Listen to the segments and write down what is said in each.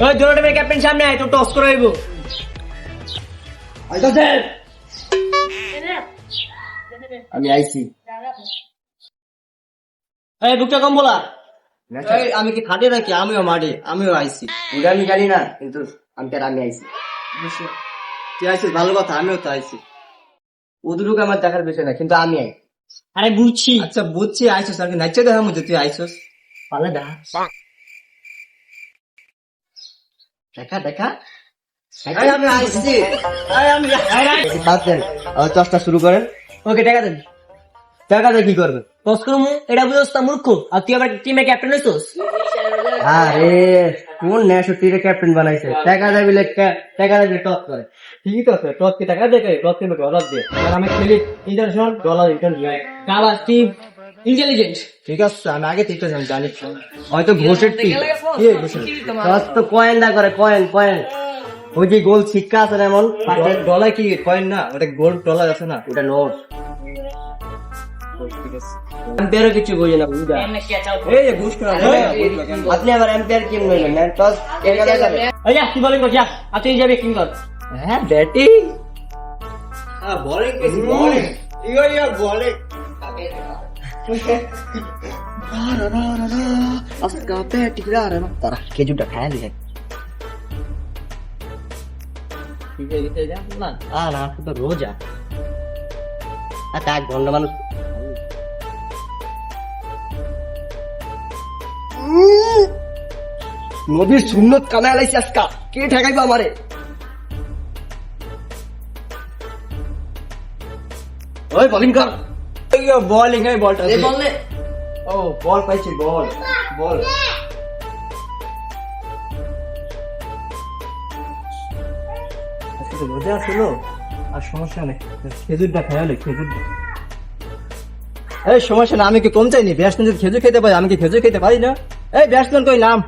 ওই দুটো টিমের ক্যাপ্টেন সামনে আয়, তো টস করে আইবো। আমি আইছি। এই বুকটা কম বলা। এই, আমি কি খাটে নাকি? আমিও মাঠে, আমিও আইছি। ওটা আমি জানি না, কিন্তু আমি আইছি। তুই আইছিস ভালো কথা, আমিও তো আইছি। ওদুরুক আমার দেখার বিষয় না, কিন্তু আমি আই। আরে বুঝছি। আচ্ছা বুঝছি আইসোস, আর কি নাচে দেখার মধ্যে তুই আইসোস। পালে দা। দেখা দেখা আমি আইছি। আমি বাদ দেন, চষ্টা শুরু করেন। ওকে টাকা দেন। টাকাটা কি করবে? টস করবো, এটা বুঝোস না মূর্খ। আর তুই আবার টিমের ক্যাপ্টেন হইছস। আরে কোন ন্যাশটিরে ক্যাপ্টেন বানাইছে? টাকা দেবে টাকা দেবে টস করে। ঠিকই তো আছে, টস কি টাকা দেবে? টস কিন্তু ডলার দিয়ে। আর আমি খেলি ইন্টারন্যাশনাল ডলার রিটার্ন দিয়ে। কাবা তুই ইন্টেলিজেন্ট। ঠিক আছে, আমি আগে থেকে জানি। হয়তো ঘোষের টিম। কি ঘোষের? টস তো কয়েন দা করে, কয়েন কয়েন। ওই যে গোল শিক্ষা আছে না, এমন ডলার কি কয়েন না, ওটা গোল্ড ডলার আছে না, ওটা নোট। এম্পায়ারও কিছু বুঝে না, বুঝা। এই যে ঘুষ করা, আপনি আবার এম্পায়ার কিম নেবেন না? টস একা যাবে। ওই যা তুই বলিং কর যা। আর তুই যাবি কিং কর। হ্যাঁ ব্যাটিং। হ্যাঁ বলিং বলিং। ইয়া বলিং। আজকা ব্যাটিং রা না। তারা খেজুরটা খায় দিছে। না তো রোজা। এক ঘন্টা মানুষ নদীর সুন্নত কামে আলাইছি আজকা। কে ঠেকাইবো আমারে? ওই বোলিং কর। বোলিং এই বলটা এই বল নে। ও বল পাইছি, বল বল। আজকে তো রোজা ছিল, আর সমস্যা নেই, খেজুরটা খাইলে খেজুরটা। এই সমস্যা না, আমি কি কম চাইনি? ব্যাটসম্যান যদি খেজুর খেতে পারি, আমি কি খেজুর খেতে পারি না? এই ব্যাটসম্যান কই নাম?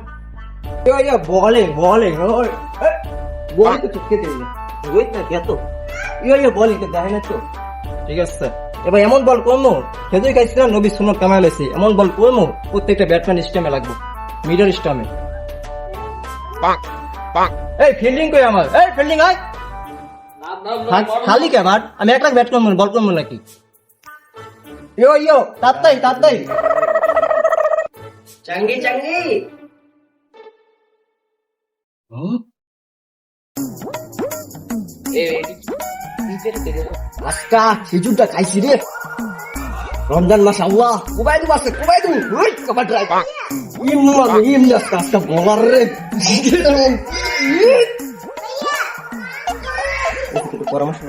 বলে বলে বলে তো চুপকে দেবে না এত। বলে তো দেখে না তো। ঠিক আছে, এবার এমন বল করবো, খেজুর খাইছিলাম নবী সুন্নত কামাই লাইছি, এমন বল করবো প্রত্যেকটা ব্যাটসম্যান স্টামে লাগবো, মিডল স্টামে। এই ফিল্ডিং কই আমার? এই ফিল্ডিং আয়। খালি কে ভাট? আমি এক লাখ ব্যাট করবো, বল করবো নাকি? তাড়াতাড়ি চাঙ্গি চাঙ্গি। আজকা খেজুরটা খাইছি রে, রমজান মাস। আল্লাহ কুবাইদু আছে, কুবাইদু ওই কবার ড্রাইভ ইম আজকা বলার রে। পরামর্শ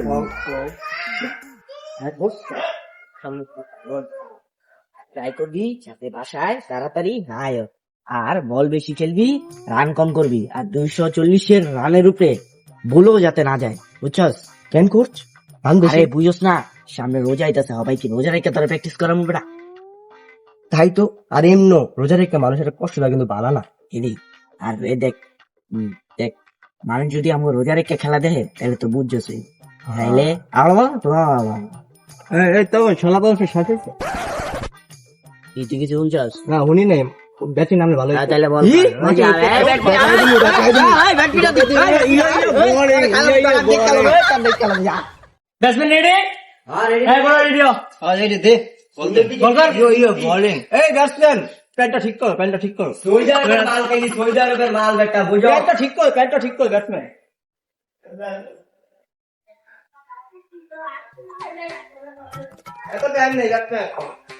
ট্রাই করবি যাতে বাসায় তাড়াতাড়ি না আয়, আর বল বেশি খেলবি, রান কম করবি, আর 240 রানের উপরে বলেও যাতে না যায়, বুঝছস? কেন কোচ? আরে বুঝছস না, সামনে রোজা আইতাছে, সবাই কি রোজা রেখে তারা প্র্যাকটিস করামু বেটা। তাই তো। আর এমন রোজার একটা মানুষের কষ্ট লাগে, কিন্তু ভালো না। এদি আর এ দেখ দেখ, মানুষ যদি আমার রোজা রেখে খেলা দেখে তাহলে তো বুঝছস, তাইলে এই তো ছোলা বংশের সাথে তুই কিছু শুনছস না, শুনি নাই। ব্যাটিং নামে ভালো। তাহলে বল। Batsman ready? হ্যাঁ বল রেডি দে। বল কর। বোলিং। এই ব্যাটসম্যান প্যান্টটা ঠিক কর, প্যান্টটা ঠিক কর। সোইজারের মাল খাইনি, সোইজারের মাল বেটা বুঝো। প্যান্টটা ঠিক কর ব্যাটসম্যান। এত টাইম নেই ব্যাটসম্যান।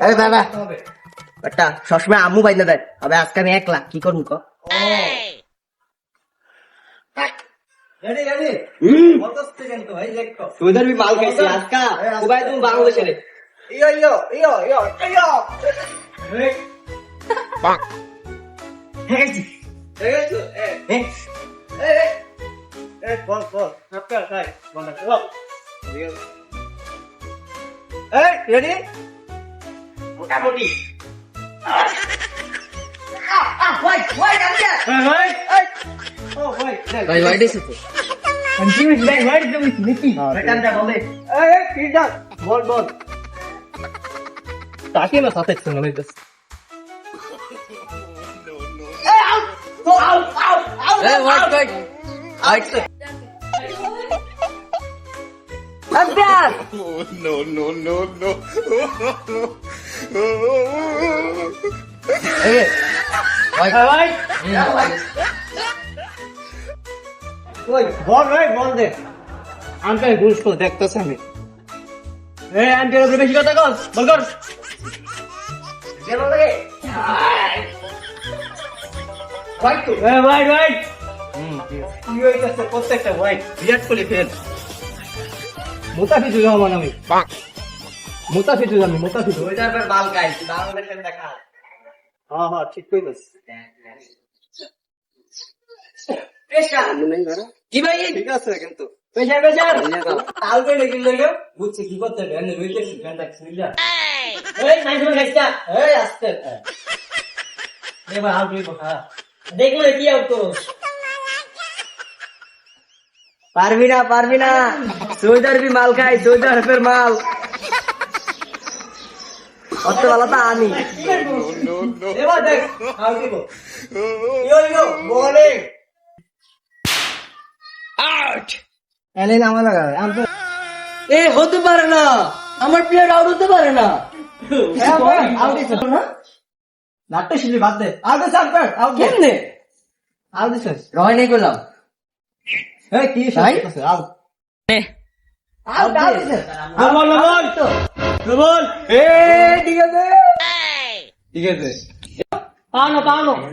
আরে বাবা বেটা সবসময় আম্মু বাইনা দেয়, হবে আজকে আমি একলা কি করবো ক? রেডি কত সেকেন্ড তো ভাই দেখো। সোইজার भी মাল খাইছে আজকা। কুবাই তুমি বাংলাদেশে রে। ইয়ো বাক হেগেছি বল আপনার তাই বলটা বল। এই রেডি মোটামুটি। ভাই দিছে তো কন্টিনিউস ভাই তুমি নিকি বেটানটা বলে। এই ফিল্ডার বল তাকে না সাথে শুনে নিতেছ। এই আউট। আম্পায়ার বল দে আম্পায়ার ঘুষ তো দেখতেছে আমি আম্পায়ার বেশি কথা কর বল কর হোয়াইট কি হইতেছে প্রত্যেকটা হোয়াইট বিরাট কোহলি ফেল মোতাফিজুর রহমান আমি মোতাফিজুর ওইটার পর বাল গাইস বাংলাদেশের দেখা হ্যাঁ ঠিক কইছিস কি ভাই ঠিক আছে কিন্তু প্রেসার আলবে লেগে লেগে বুঝছে কি করতে হবে এনে রইতে গানটা শুনিলা এই নাইস গাইসটা এই আস্তে এবার আলবে কথা দেখলে কি আউট করো পারবি না সৌদি আরবি মাল খাই সৌদি আরবের মাল অত ভালো তো আমি এবার দেখ আলবে ইয়ো বোলিং আউট এনে নামা লাগা আমি এ হতে পারে না আমার প্লেয়ার আউট হতে পারে না আউট দিছ না নাট্য শিলি বাদ দে আউট দিছ আউট কেমনে আউট দিছ রয় নাই করলাম এই কি ভাই? আছে আউট আউট দিছ বল এ ঠিক আছে ঠিক আছে কানো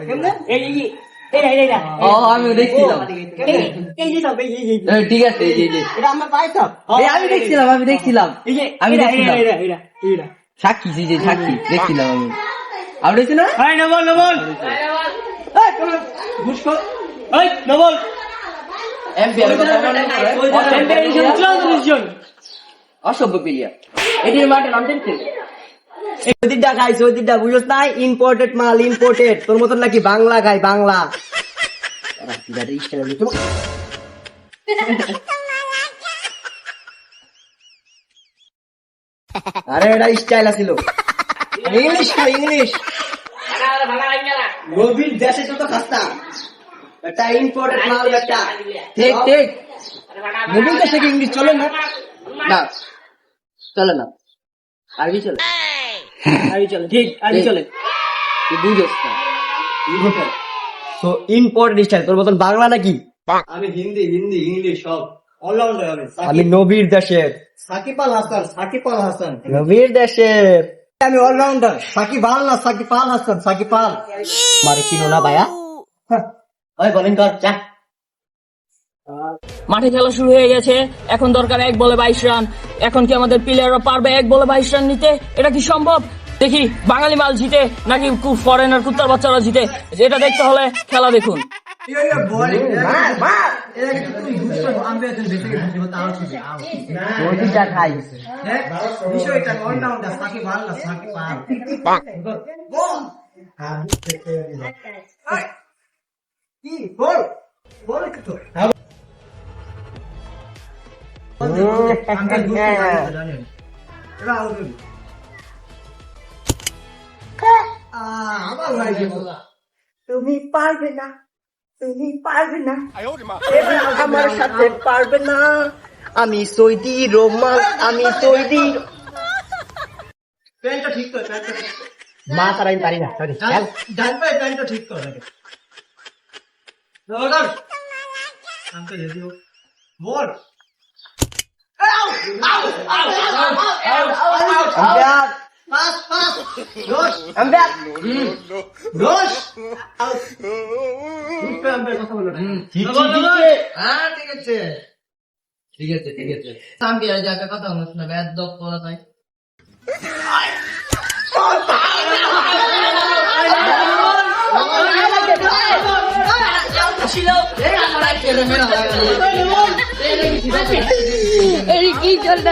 কেমনে এই ও আমি দেখছিলাম এই যে সব এই ঠিক আছে এই যে এটা আমরা পাইতাম আমি দেখছিলাম এই যে আমি দেখছিলাম এরা সাক্ষী সাক্ষী দেখছিলাম আমি আউট হয়েছে না এই না বল এই কোন ঘুষ কর এই না বল অসভ্য প্লেয়ার এটির মাঠে নাম দেখছে সৌদিটা খাই সৌদিটা বুঝছ না ইম্পোর্টেড মাল ইম্পোর্টেড তোর মতন নাকি বাংলা খাই বাংলা আরে এটা স্টাইল আছিল ইংলিশ খাই ইংলিশ নবীর দেশে তো খাস্তা এটা ইম্পোর্টেড মাল একটা ঠিক নবীর দেশে কি ইংলিশ চলে না না চলে না আরবি চলে আরবি চলে তুই বুঝোস না সো ইম্পোর্টেড স্টাইল তোর মতন বাংলা নাকি আমি হিন্দি ইংলিশ সব অলরাউন্ডার আমি নবীর দেশের সাকিব আল হাসান নবীর দেশের আমি অলরাউন্ডার সাকিব আল হাসান মারে চিনো না ভাইয়া ওই বোলিং কর যা মাঠে খেলা শুরু হয়ে গেছে এখন দরকার 1 বলে 22 রান এখন কি আমাদের প্লেয়াররা পারবে 1 বলে 22 রান নিতে এটা কি সম্ভব দেখি বাঙালি মাল জিতে নাকি ফরেনার কুত্তার বাচ্চারা জিতে এটা দেখতে হলে খেলা দেখুন খাই তুমি পারবে না আমার সাথে পারবে না আমি সৌদি রোমাল প্যান্টটা ঠিক কর মা তারা আমি পারি না সরি ডান পায়ে প্যান্টটা ঠিক কর বল ঠিক আছে সাম্বিয়ার জায়গা কথা বলছ না ব্যাট দক করা তাই কি চলতে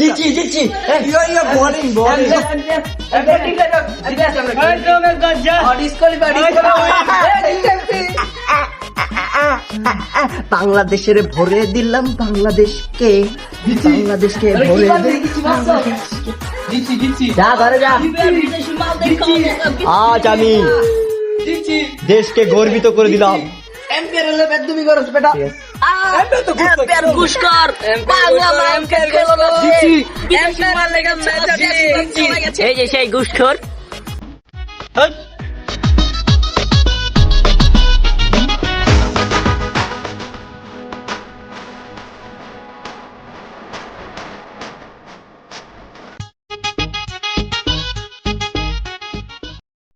জিতছি জিতছি বোলিং বোলিং বাংলাদেশের ভরে দিলাম বাংলাদেশকে, বাংলাদেশকে ভরে যা ঘরে যা। আজ আমি দেশকে গর্বিত করে দিলাম। এম্পায়ার ঘুষখোর, বাংলা নামকে খেলো না। বিদেশি মাল লেগে ম্যাচ জিতছি। এই যে সেই ঘুষখোর।